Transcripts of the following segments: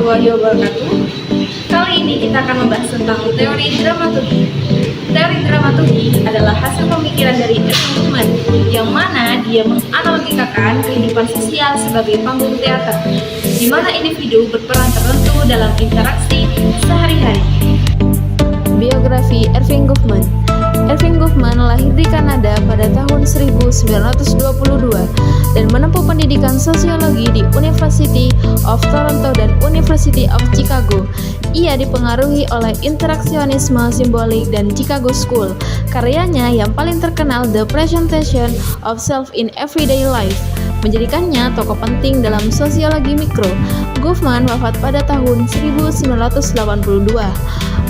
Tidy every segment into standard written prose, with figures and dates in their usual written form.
warahmatullahi wabarakatuh. Kali ini kita akan membahas tentang teori dramaturgi. Teori dramaturgi adalah hasil pemikiran dari Erving Goffman, yang mana dia menganalogikakan kehidupan sosial sebagai panggung teater, di mana individu berperan tertentu dalam interaksi sehari-hari. Biografi Erving Goffman. Erving Goffman lahir di Kanada pada tahun 1922 dan menempuh pendidikan sosiologi di University of Toronto dan University of Chicago. Ia dipengaruhi oleh interaksionisme simbolik dan Chicago School. Karyanya yang paling terkenal, The Presentation of Self in Everyday Life, menjadikannya tokoh penting dalam sosiologi mikro. Goffman wafat pada tahun 1982.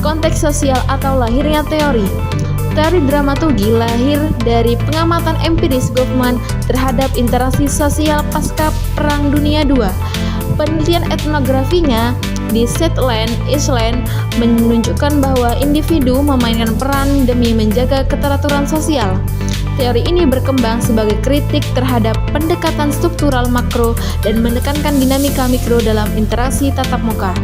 Konteks sosial atau lahirnya teori. Teori dramaturgi lahir dari pengamatan empiris Goffman terhadap interaksi sosial pasca Perang Dunia II. Penelitian etnografinya di Shetland Islands menunjukkan bahwa individu memainkan peran demi menjaga keteraturan sosial. Teori ini berkembang sebagai kritik terhadap pendekatan struktural makro dan menekankan dinamika mikro dalam interaksi tatap muka.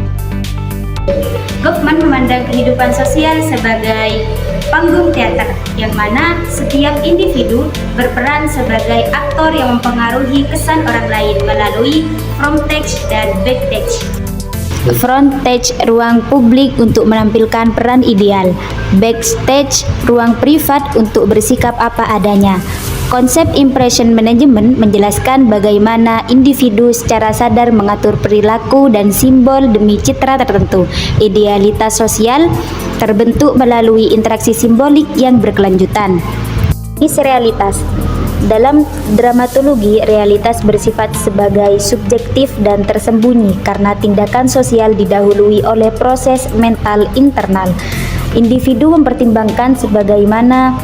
Goffman memandang kehidupan sosial sebagai panggung teater, yang mana setiap individu berperan sebagai aktor yang mempengaruhi kesan orang lain melalui frontage dan backstage. Frontage, ruang publik untuk menampilkan peran ideal. Backstage, ruang privat untuk bersikap apa adanya. Konsep impression management menjelaskan bagaimana individu secara sadar mengatur perilaku dan simbol demi citra tertentu. Idealitas sosial terbentuk melalui interaksi simbolik yang berkelanjutan. Realitas. Dalam dramaturgi, realitas bersifat sebagai subjektif dan tersembunyi karena tindakan sosial didahului oleh proses mental internal. Individu mempertimbangkan sebagaimana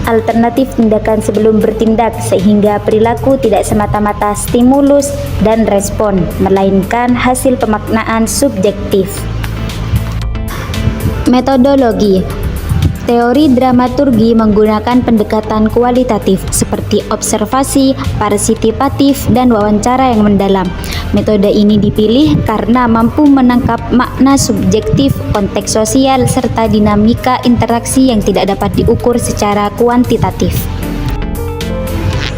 alternatif tindakan sebelum bertindak, sehingga perilaku tidak semata-mata stimulus dan respon, melainkan hasil pemaknaan subjektif. Metodologi. Teori dramaturgi menggunakan pendekatan kualitatif seperti observasi, partisipatif, dan wawancara yang mendalam. Metode ini dipilih karena mampu menangkap makna subjektif, konteks sosial, serta dinamika interaksi yang tidak dapat diukur secara kuantitatif.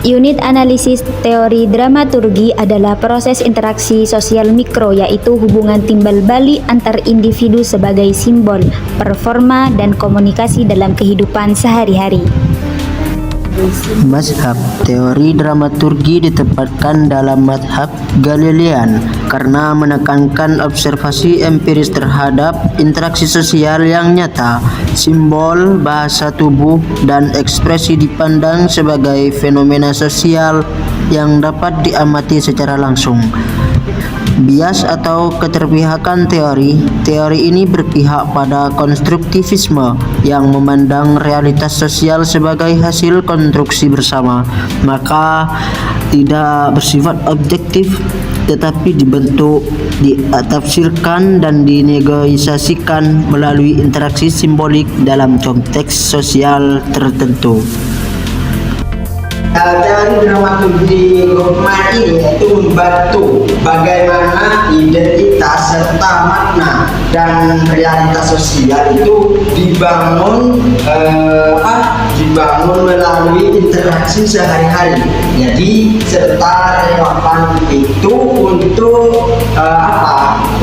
Unit analisis teori dramaturgi adalah proses interaksi sosial mikro, yaitu hubungan timbal balik antar individu sebagai simbol, performa, dan komunikasi dalam kehidupan sehari-hari. Mazhab. Teori dramaturgi ditempatkan dalam mazhab Galilean karena menekankan observasi empiris terhadap interaksi sosial yang nyata. Simbol, bahasa tubuh, dan ekspresi dipandang sebagai fenomena sosial yang dapat diamati secara langsung. Bias atau keterpihakan teori. Teori ini berpihak pada konstruktivisme yang memandang realitas sosial sebagai hasil konstruksi bersama, maka tidak bersifat objektif tetapi dibentuk, ditafsirkan, dan dinegosiasikan melalui interaksi simbolik dalam konteks sosial tertentu. Teori dramaturgi Goffman ini itu membantu bagaimana identitas serta makna dan realitas sosial itu dibangun melalui interaksi sehari-hari. Jadi serta relevan itu untuk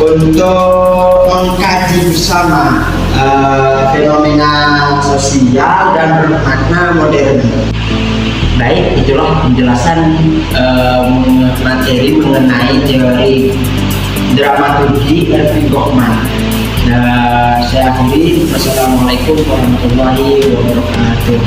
untuk mengkaji bersama fenomena sosial dan bermakna modern. Baik, itulah penjelasan materi mengenai teori dramaturgi Erving Goffman. Saya akhiri. Wassalamualaikum warahmatullahi wabarakatuh.